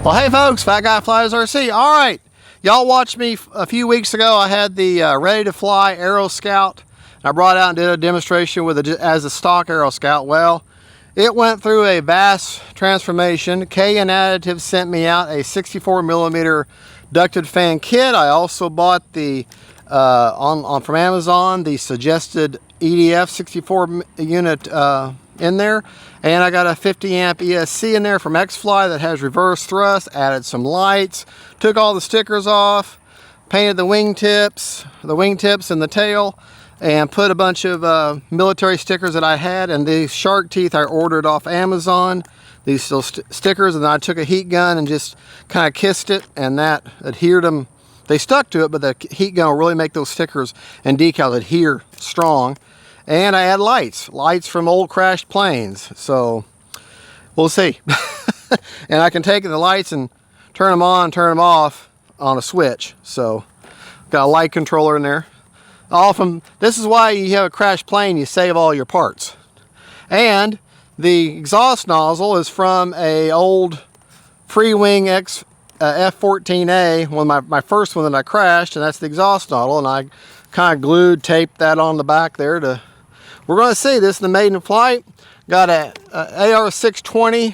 Well, hey folks, Fat Guy Flies RC. All right, y'all watched me a few weeks ago. I had the ready to fly Aeroscout. I brought out and did a demonstration with it as a stock Aeroscout. Well, it went through a vast transformation. K&N Additive sent me out a 64mm ducted fan kit. I also bought the from Amazon the suggested EDF 64 unit in there, and I got a 50 amp ESC in there from X-Fly that has reverse thrust. Added some lights, took all the stickers off, painted the wingtips and the tail, and put a bunch of military stickers that I had. And these shark teeth I ordered off Amazon, these still stickers, and then I took a heat gun and just kind of kissed it, and that adhered them. They stuck to it, but the heat gun will really make those stickers and decals adhere strong. And I add lights from old crashed planes. So we'll see. And I can take the lights and turn them on, turn them off on a switch. So got a light controller in there. This is why you have a crashed plane, you save all your parts. And the exhaust nozzle is from a old Free-Wing F14A, my first one that I crashed, and that's the exhaust nozzle, and I kind of taped that on the back there to. We're going to see this in the maiden flight. Got a AR620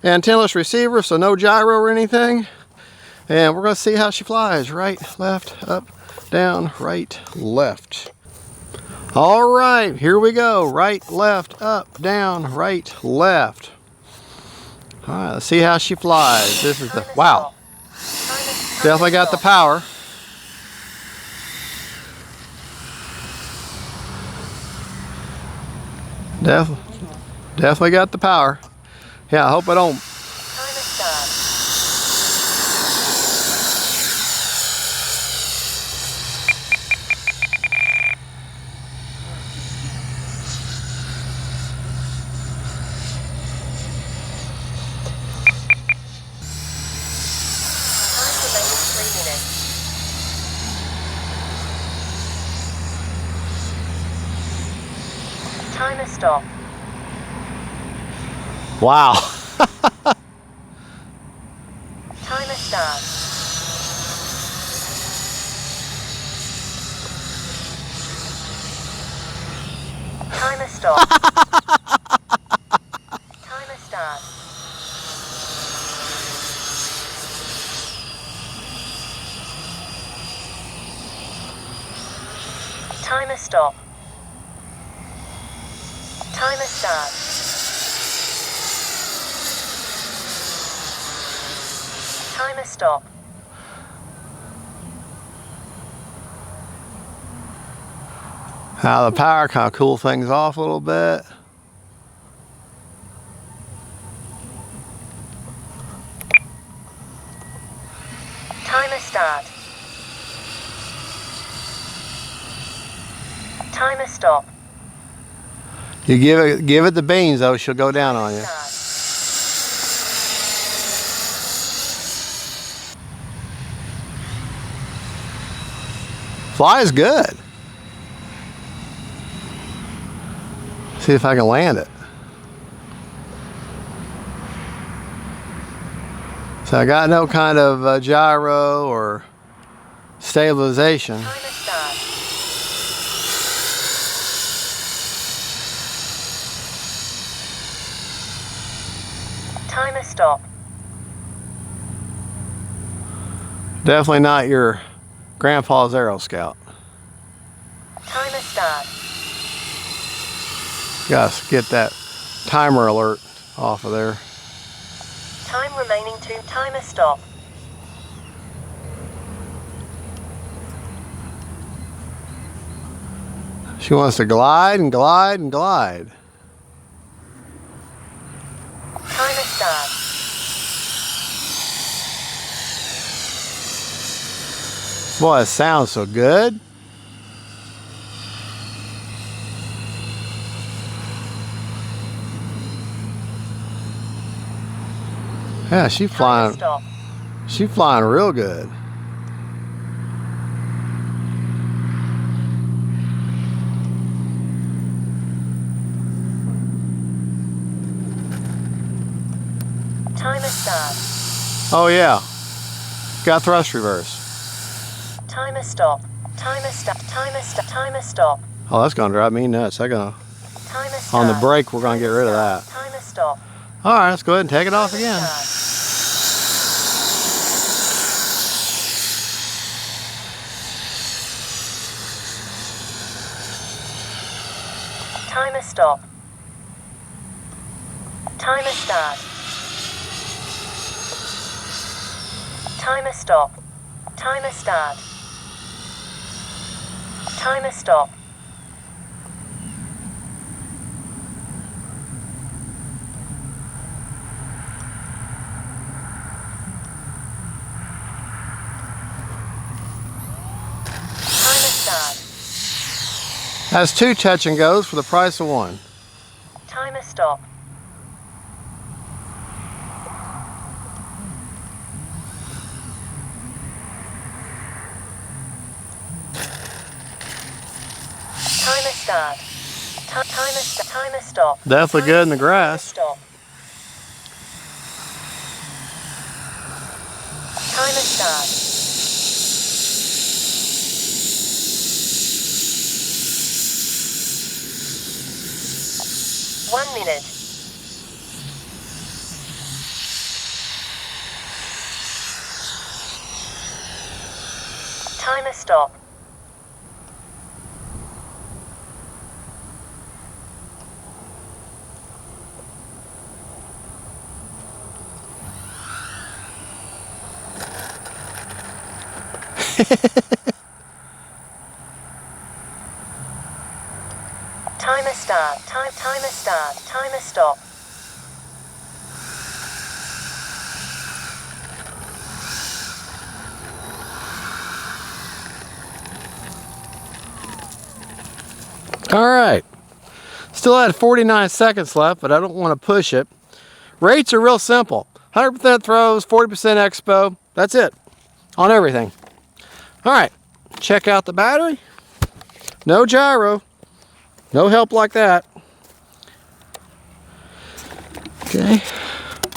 antennaless receiver, so no gyro or anything. And we're going to see how she flies. Right, left, up, down, right, left. All right, here we go. Right, left, up, down, right, left. All right, let's see how she flies. This is the, wow. Definitely got the power. Definitely got the power. Yeah, I hope I don't. Timer stop. Wow. Timer start. Timer stop. Timer start. Timer stop. Timer start. Timer stop. Now the power kind of cool things off a little bit. Timer start. Timer stop. You give it the beans though, she'll go down on you. Flies good. See if I can land it. So I got no kind of gyro or stabilization. Timer start. Timer stop. Definitely not your grandpa's Aeroscout. Timer start. Gotta get that timer alert off of there. Time remaining to timer stop. She wants to glide and glide and glide. Timer start. Boy, it sounds so good. Yeah, she's flying real good. Timer start. Oh yeah. Got thrust reverse. Timer stop. Timer stop. Timer stop. Timer stop. Oh, that's gonna drive me nuts. Timer start. On the brake, we're gonna get rid of that. Timer stop. All right, let's go ahead and take it off again. Timer stop. Timer start. Timer stop. Timer start. Timer stop. Timer start. Has 2 touch and goes for the price of 1. Timer stop. Timer start. Timer stop. Definitely good in the grass. Stop. Timer start. One minute. Timer stop. Timer start. Timer start. Timer stop. All right. Still had 49 seconds left, but I don't want to push it. Rates are real simple. 100% throws, 40% expo. That's it on everything. All right. Check out the battery. No gyro. No help like that. Okay.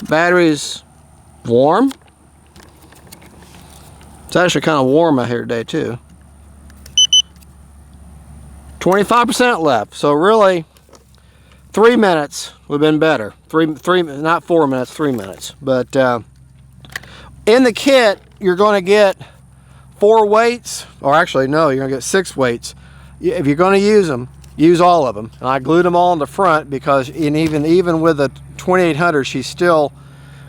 Battery's warm. It's actually kind of warm out here today too. 25% left. So really 3 minutes would have been better. Not 4 minutes, 3 minutes. But in the kit, you're going to get 4 weights, or actually no, you're going to get 6 weights. If you're going to use them, use all of them. And I glued them all in the front because even with the 2800, she's still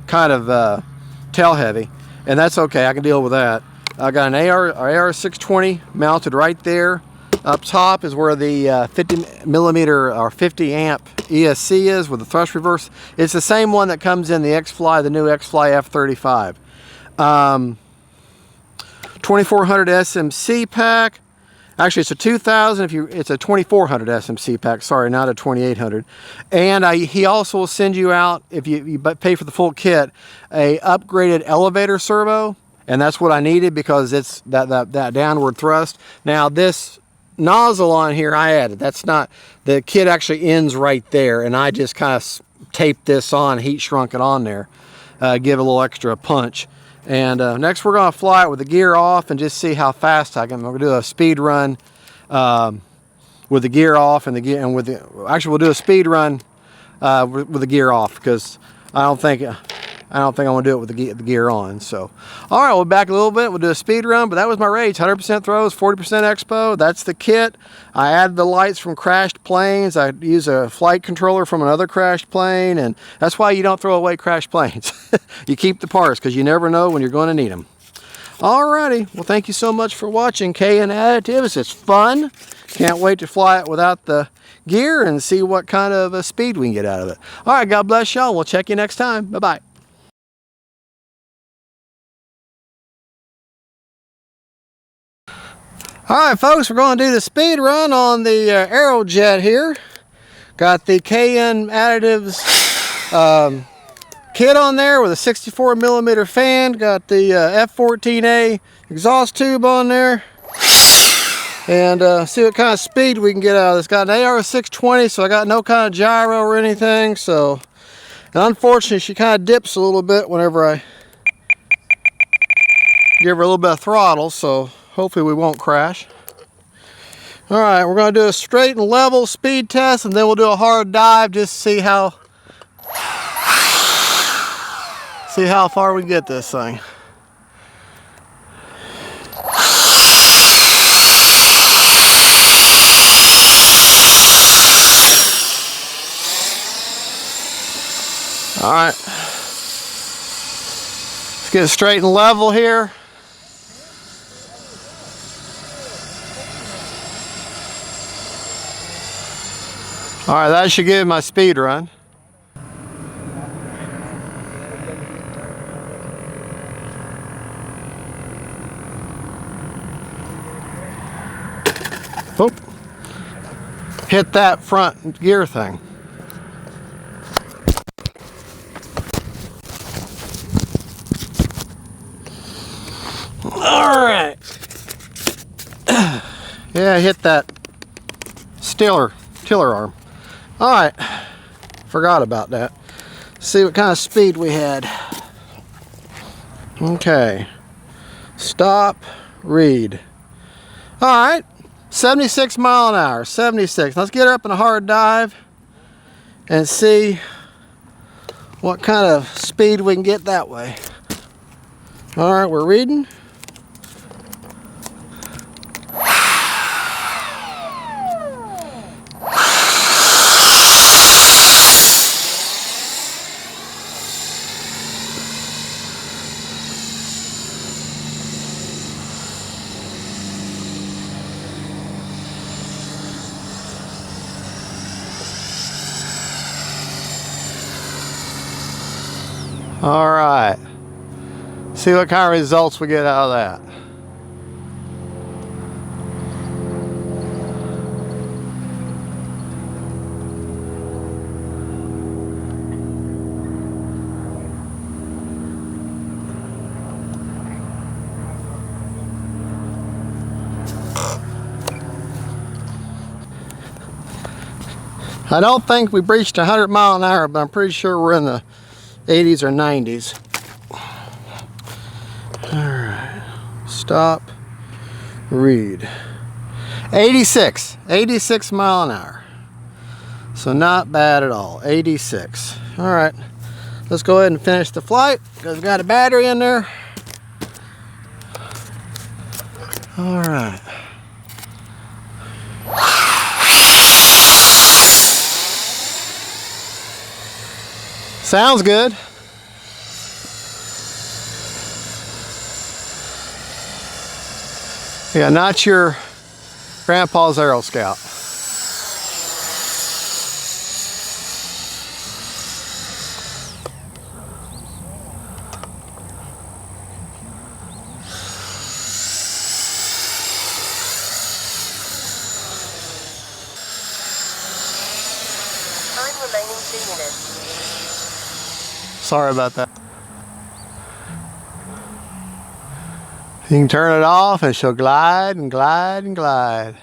kind of tail heavy, and that's okay. I can deal with that. I got an AR620 mounted right there. Up top is where the 50mm or 50 amp ESC is with the thrust reverse. It's the same one that comes in the X-Fly, the new X-Fly F35. 2400 SMC pack. Actually, it's a 2000. It's a 2400 SMC pack. Sorry, not a 2800. And he also will send you out, if you pay for the full kit, a upgraded elevator servo, and that's what I needed because it's that downward thrust. Now this nozzle on here I added. That's not, the kit actually ends right there, and I just kind of taped this on, heat shrunk it on there, give a little extra punch. And next we're going to fly it with the gear off and just see how fast I can. I'm going to do a speed run with the gear off and actually we'll do a speed run with the gear off because I don't think I want to do it with the gear on. So, all right, we'll back a little bit. We'll do a speed run, but that was my rates. 100% throws, 40% expo. That's the kit. I added the lights from crashed planes. I use a flight controller from another crashed plane, and that's why you don't throw away crashed planes. You keep the parts because you never know when you're going to need them. All righty. Well, thank you so much for watching KN Additives. It's fun. Can't wait to fly it without the gear and see what kind of a speed we can get out of it. All right, God bless y'all. We'll check you next time. Bye-bye. All right, folks, we're going to do the speed run on the Aerojet here. Got the KN Additives kit on there with a 64mm fan. Got the F14A exhaust tube on there. And see what kind of speed we can get out of this. Got an AR620, so I got no kind of gyro or anything. So, and unfortunately, she kind of dips a little bit whenever I give her a little bit of throttle, so hopefully we won't crash. All right, we're going to do a straight and level speed test, and then we'll do a hard dive just to see how far we can get this thing. All right, let's get it straight and level here. All right, that should give my speed run. Oh, hit that front gear thing. All right. Yeah, hit that tiller arm. All right, forgot about that. See what kind of speed we had. Okay, stop, read. All right, 76 mile an hour, 76. Let's get her up in a hard dive and see what kind of speed we can get that way. All right, we're reading. All right, see what kind of results we get out of that. I don't think we breached 100 mile an hour, but I'm pretty sure we're in the 80s or 90s. All right, stop, read. 86 mile an hour. So not bad at all, 86. All right, let's go ahead and finish the flight because we've got a battery in there. All right. Sounds good. Yeah, not your grandpa's Aeroscout. Time remaining 2 minutes. Sorry about that. You can turn it off and she'll glide and glide and glide.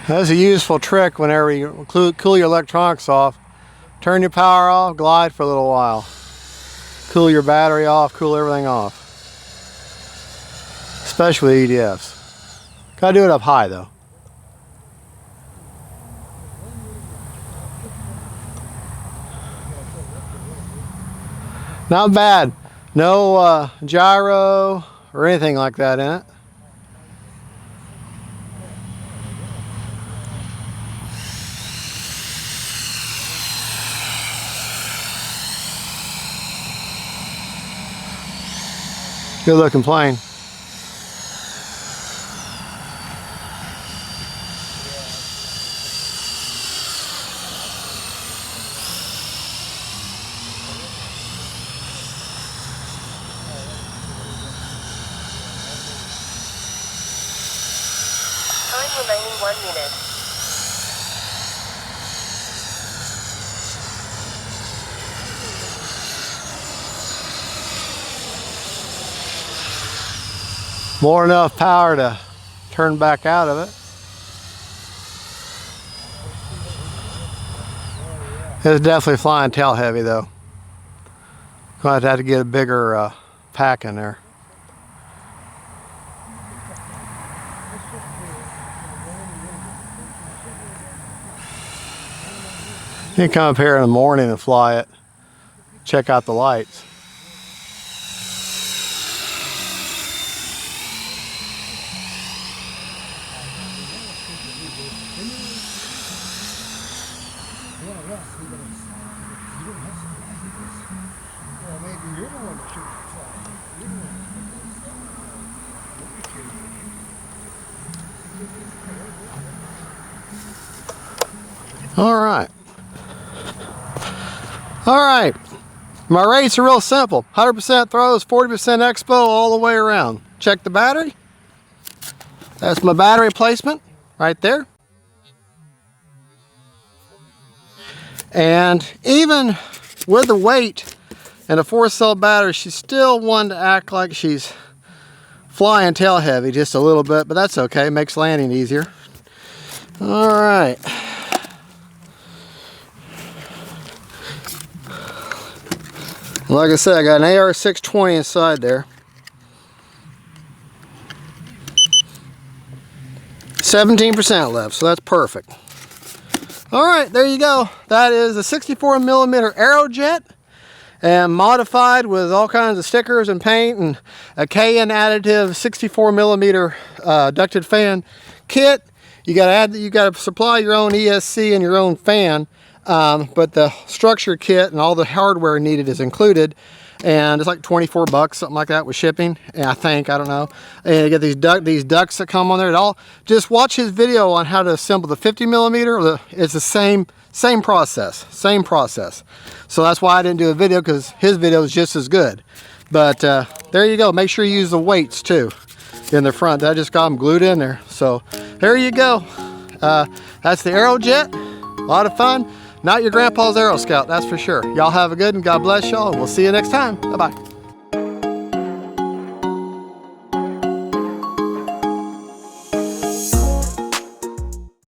That's a useful trick whenever you cool your electronics off. Turn your power off, glide for a little while. Cool your battery off, cool everything off. Especially EDFs. Gotta do it up high though. Not bad. No gyro or anything like that in it. Good looking plane. remaining 1 minute. More than enough power to turn back out of it. It's definitely flying tail heavy though. Gonna have to get a bigger pack in there. You can come up here in the morning and fly it. Check out the lights. All right. My rates are real simple. 100% throws, 40% expo all the way around. Check the battery. That's my battery placement right there. And even with the weight and a 4-cell battery, she's still one to act like she's flying tail heavy just a little bit, but that's okay. Makes landing easier. All right. Like I said, I got an AR-620 inside there. 17% left, so that's perfect. All right, there you go. That is a 64mm Aerojet, and modified with all kinds of stickers and paint and a KN additive 64mm ducted fan kit. You got to supply your own ESC and your own fan. But the structure kit and all the hardware needed is included, and it's like 24 bucks, something like that, with shipping. And I don't know. And you get these ducts that come on there. Just watch his video on how to assemble the 50mm. It's the same process, So that's why I didn't do a video, because his video is just as good. But there you go. Make sure you use the weights too in the front. I just got them glued in there. So there you go. That's the Aerojet. A lot of fun. Not your grandpa's Aeroscout, that's for sure. Y'all have a good one. God bless y'all. We'll see you next time. Bye-bye.